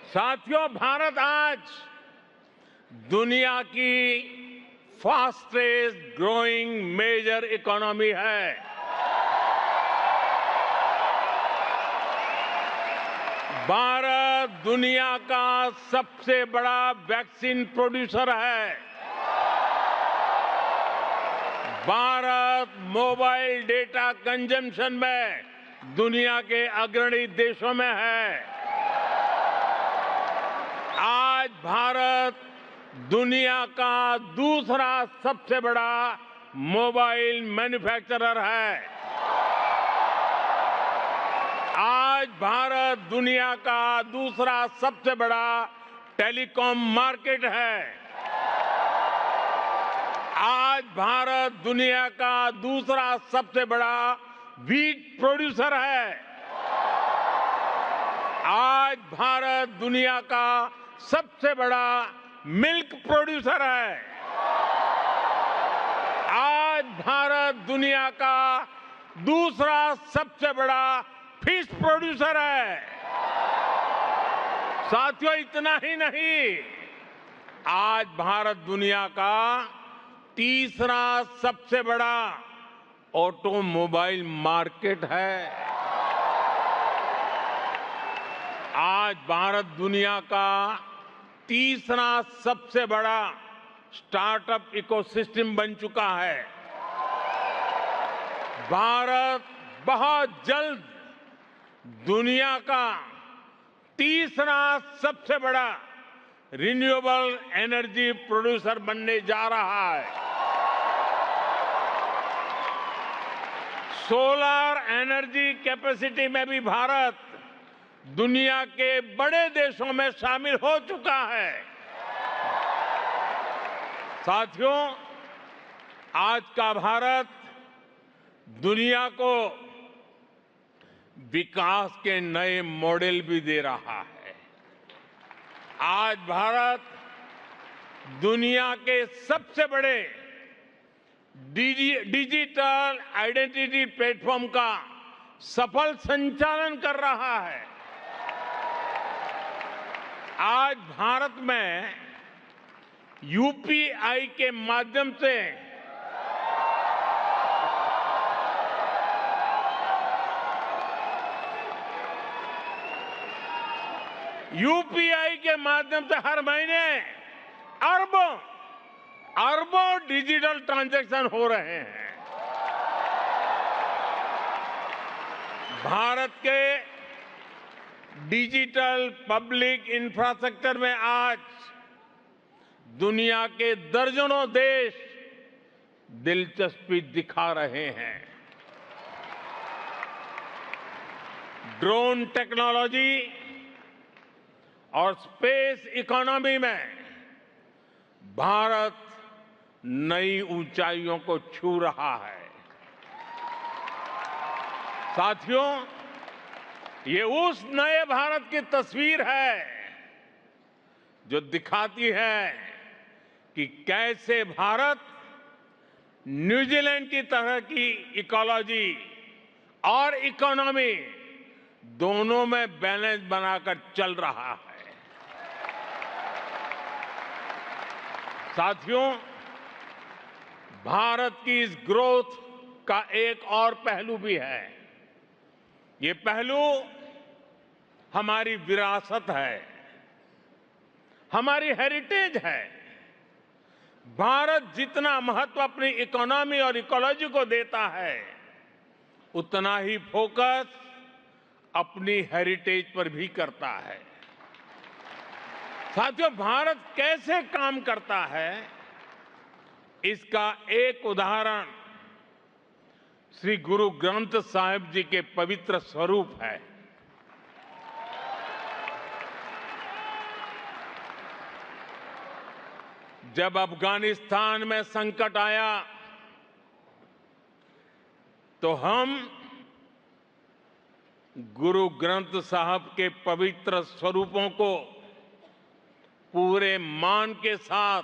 साथियों, भारत आज दुनिया की फास्टेस्ट ग्रोइंग मेजर इकोनॉमी है। भारत दुनिया का सबसे बड़ा वैक्सीन प्रोड्यूसर है। भारत मोबाइल डेटा कंजम्पशन में दुनिया के अग्रणी देशों में है। आज भारत दुनिया का दूसरा सबसे बड़ा मोबाइल मैन्युफैक्चरर है। आज भारत दुनिया का दूसरा सबसे बड़ा टेलीकॉम मार्केट है। आज भारत दुनिया का दूसरा सबसे बड़ा व्हीट प्रोड्यूसर है। आज भारत दुनिया का सबसे बड़ा मिल्क प्रोड्यूसर है। आज भारत दुनिया का दूसरा सबसे बड़ा फिश प्रोड्यूसर है। साथियों, इतना ही नहीं, आज भारत दुनिया का तीसरा सबसे बड़ा ऑटोमोबाइल मार्केट है। आज भारत दुनिया का तीसरा सबसे बड़ा स्टार्टअप इकोसिस्टम बन चुका है। भारत बहुत जल्द दुनिया का तीसरा सबसे बड़ा रिन्यूएबल एनर्जी प्रोड्यूसर बनने जा रहा है। सोलर एनर्जी कैपेसिटी में भी भारत दुनिया के बड़े देशों में शामिल हो चुका है। साथियों, आज का भारत दुनिया को विकास के नए मॉडल भी दे रहा है। आज भारत दुनिया के सबसे बड़े डिजिटल आइडेंटिटी प्लेटफॉर्म का सफल संचालन कर रहा है। आज भारत में यूपीआई के माध्यम से हर महीने अरबों डिजिटल ट्रांजैक्शन हो रहे हैं। भारत के डिजिटल पब्लिक इंफ्रास्ट्रक्चर में आज दुनिया के दर्जनों देश दिलचस्पी दिखा रहे हैं। ड्रोन टेक्नोलॉजी और स्पेस इकोनॉमी में भारत नई ऊंचाइयों को छू रहा है। साथियों, ये उस नए भारत की तस्वीर है जो दिखाती है कि कैसे भारत न्यूजीलैंड की तरह की इकोलॉजी और इकोनॉमी दोनों में बैलेंस बनाकर चल रहा है। साथियों, भारत की इस ग्रोथ का एक और पहलू भी है। ये पहलू हमारी विरासत है, हमारी हेरिटेज है। भारत जितना महत्व अपनी इकोनॉमी और इकोलॉजी को देता है, उतना ही फोकस अपनी हेरिटेज पर भी करता है। साथियों, भारत कैसे काम करता है, इसका एक उदाहरण श्री गुरु ग्रंथ साहिब जी के पवित्र स्वरूप है। जब अफगानिस्तान में संकट आया तो हम गुरु ग्रंथ साहब के पवित्र स्वरूपों को पूरे मान के साथ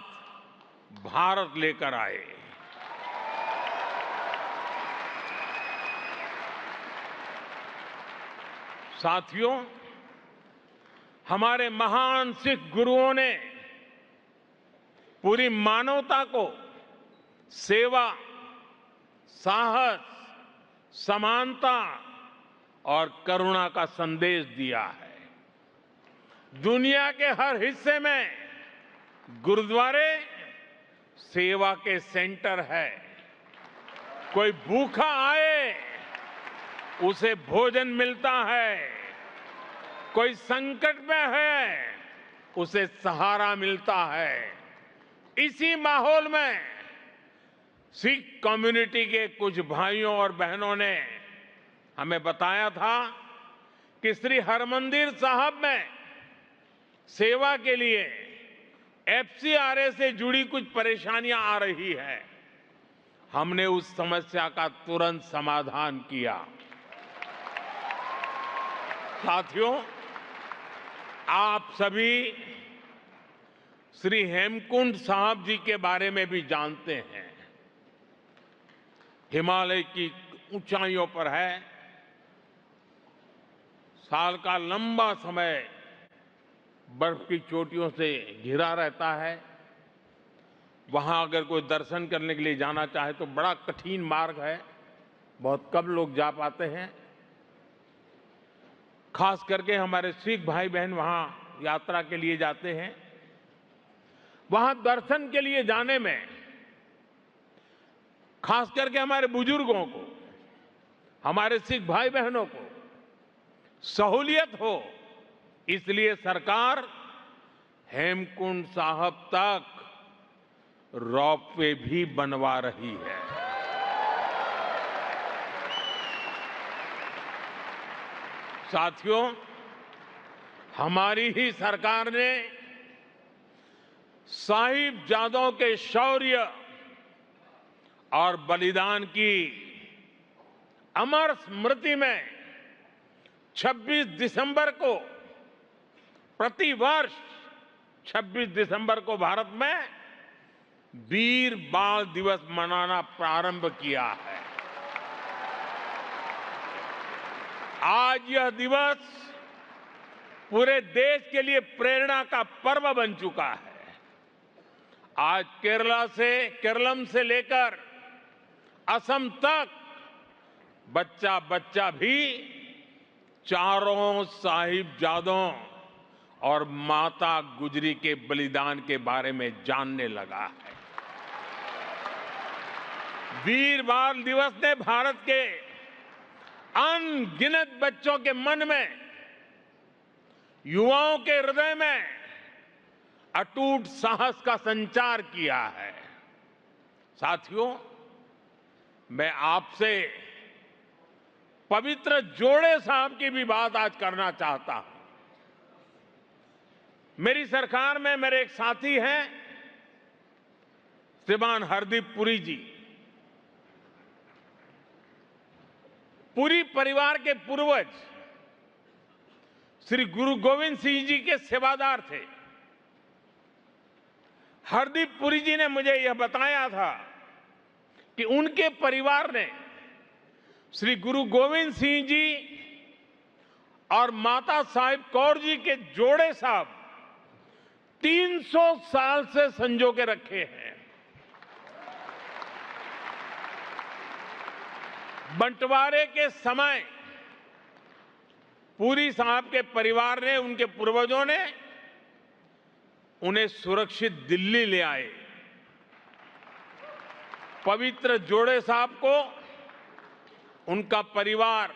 भारत लेकर आए। साथियों, हमारे महान सिख गुरुओं ने पूरी मानवता को सेवा, साहस, समानता और करुणा का संदेश दिया है। दुनिया के हर हिस्से में गुरुद्वारे सेवा के सेंटर है। कोई भूखा आए, उसे भोजन मिलता है। कोई संकट में है, उसे सहारा मिलता है। इसी माहौल में सिख कम्युनिटी के कुछ भाइयों और बहनों ने हमें बताया था कि श्री हरमंदिर साहब में सेवा के लिए एफसीआरए से जुड़ी कुछ परेशानियां आ रही है। हमने उस समस्या का तुरंत समाधान किया। साथियों, आप सभी श्री हेमकुंड साहब जी के बारे में भी जानते हैं। हिमालय की ऊंचाइयों पर है। साल का लंबा समय बर्फ की चोटियों से घिरा रहता है। वहां अगर कोई दर्शन करने के लिए जाना चाहे तो बड़ा कठिन मार्ग है। बहुत कम लोग जा पाते हैं। खास करके हमारे सिख भाई बहन वहां यात्रा के लिए जाते हैं। वहां दर्शन के लिए जाने में खास करके हमारे बुजुर्गों को, हमारे सिख भाई बहनों को सहूलियत हो, इसलिए सरकार हेमकुंड साहब तक रोपवे भी बनवा रही है। साथियों, हमारी ही सरकार ने साहिबजादों के शौर्य और बलिदान की अमर स्मृति में 26 दिसंबर को, प्रतिवर्ष 26 दिसंबर को भारत में वीर बाल दिवस मनाना प्रारंभ किया है। आज यह दिवस पूरे देश के लिए प्रेरणा का पर्व बन चुका है। आज केरलम से लेकर असम तक बच्चा बच्चा भी चारों साहिबजादों और माता गुजरी के बलिदान के बारे में जानने लगा है। वीर बाल दिवस ने भारत के अनगिनत बच्चों के मन में, युवाओं के हृदय में अटूट साहस का संचार किया है। साथियों, मैं आपसे पवित्र जोड़े साहब की भी बात आज करना चाहता हूं। मेरी सरकार में मेरे एक साथी हैं, श्रीमान हरदीप पुरी जी। पुरी परिवार के पूर्वज श्री गुरु गोविंद सिंह जी के सेवादार थे। हरदीप पुरी जी ने मुझे यह बताया था कि उनके परिवार ने श्री गुरु गोविंद सिंह जी और माता साहिब कौर जी के जोड़े साहब 300 साल से संजो के रखे हैं। बंटवारे के समय पुरी साहब के परिवार ने, उनके पूर्वजों ने उन्हें सुरक्षित दिल्ली ले आए। पवित्र जोड़े साहब को उनका परिवार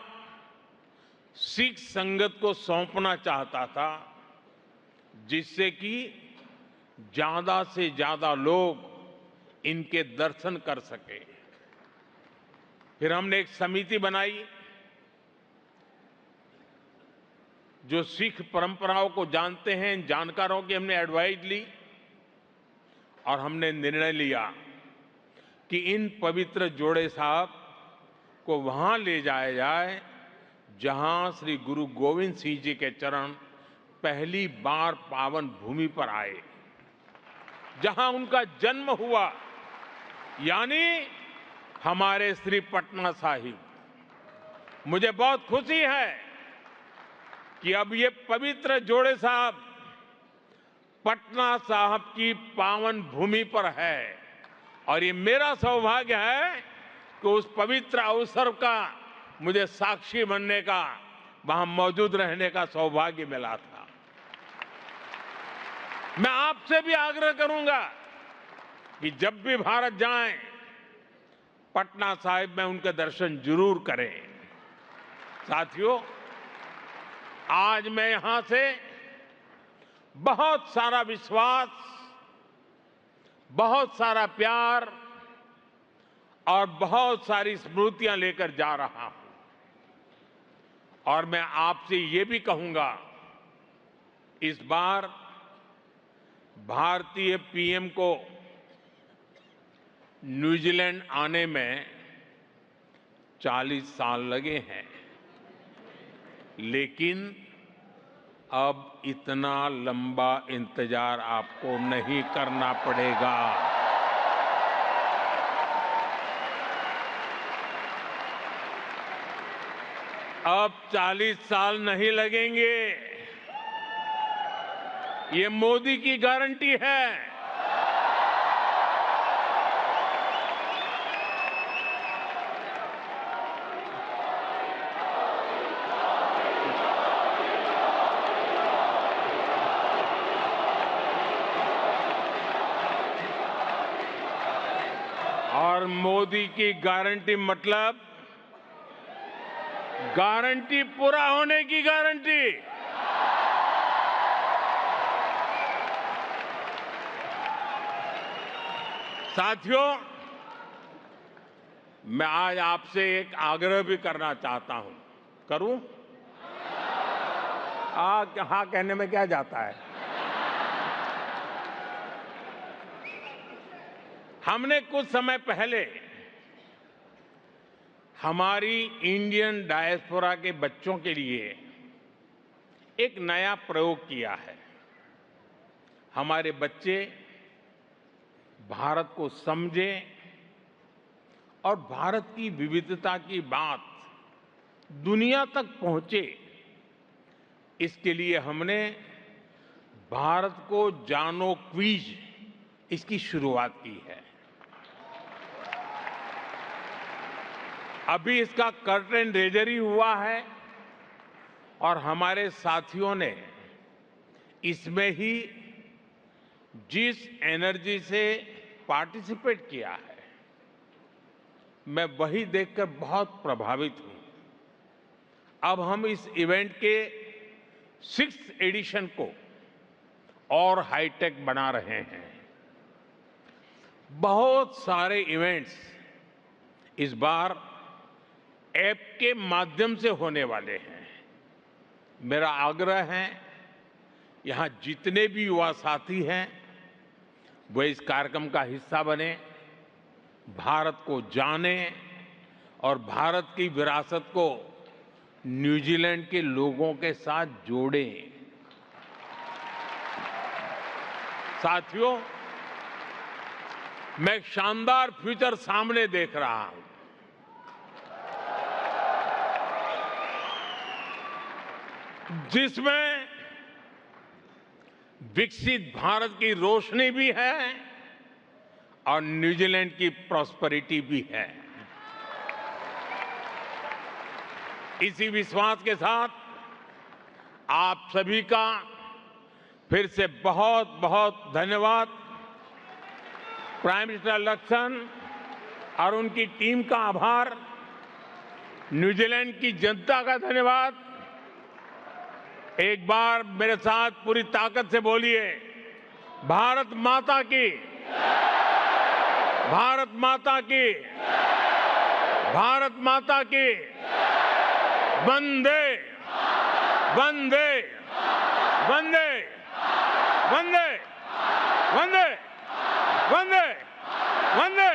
सिख संगत को सौंपना चाहता था, जिससे कि ज्यादा से ज्यादा लोग इनके दर्शन कर सके। फिर हमने एक समिति बनाई जो सिख परंपराओं को जानते हैं, जानकारों की हमने एडवाइस ली और हमने निर्णय लिया कि इन पवित्र जोड़े साहब को वहां ले जाया जाए जहां श्री गुरु गोविंद सिंह जी के चरण पहली बार पावन भूमि पर आए, जहां उनका जन्म हुआ, यानी हमारे श्री पटना साहिब। मुझे बहुत खुशी है कि अब ये पवित्र जोड़े साहब पटना साहिब की पावन भूमि पर है और ये मेरा सौभाग्य है कि उस पवित्र अवसर का मुझे साक्षी बनने का, वहां मौजूद रहने का सौभाग्य मिला था। मैं आपसे भी आग्रह करूंगा कि जब भी भारत जाएं, पटना साहिब में उनके दर्शन जरूर करें। साथियों, आज मैं यहां से बहुत सारा विश्वास, बहुत सारा प्यार और बहुत सारी स्मृतियां लेकर जा रहा हूं और मैं आपसे ये भी कहूंगा, इस बार भारतीय पीएम को न्यूजीलैंड आने में 40 साल लगे हैं, लेकिन अब इतना लंबा इंतजार आपको नहीं करना पड़ेगा। अब 40 साल नहीं लगेंगे, ये मोदी की गारंटी है। और मोदी की गारंटी मतलब गारंटी पूरा होने की गारंटी। साथियों, मैं आज आपसे एक आग्रह भी करना चाहता हूं। करूं? हाँ कहने में क्या जाता है। हमने कुछ समय पहले हमारी इंडियन डायस्पोरा के बच्चों के लिए एक नया प्रयोग किया है। हमारे बच्चे भारत को समझें और भारत की विविधता की बात दुनिया तक पहुंचे, इसके लिए हमने भारत को जानो क्विज इसकी शुरुआत की है। अभी इसका कर्टेन रेजर ही हुआ है और हमारे साथियों ने इसमें ही जिस एनर्जी से पार्टिसिपेट किया है, मैं वही देखकर बहुत प्रभावित हूं। अब हम इस इवेंट के 6th एडिशन को और हाईटेक बना रहे हैं। बहुत सारे इवेंट्स इस बार ऐप के माध्यम से होने वाले हैं। मेरा आग्रह है, यहां जितने भी युवा साथी हैं वो इस कार्यक्रम का हिस्सा बने, भारत को जाने और भारत की विरासत को न्यूजीलैंड के लोगों के साथ जोड़ें। साथियों, मैं एक शानदार फ्यूचर सामने देख रहा हूं। जिसमें विकसित भारत की रोशनी भी है और न्यूजीलैंड की प्रॉस्पेरिटी भी है। इसी विश्वास के साथ आप सभी का फिर से बहुत बहुत धन्यवाद। प्राइम मिनिस्टर लक्ष्मण और उनकी टीम का आभार, न्यूजीलैंड की जनता का धन्यवाद। एक बार मेरे साथ पूरी ताकत से बोलिए, भारत माता की, भारत माता की, भारत माता की, वंदे वंदे वंदे वंदे वंदे वंदे वंदे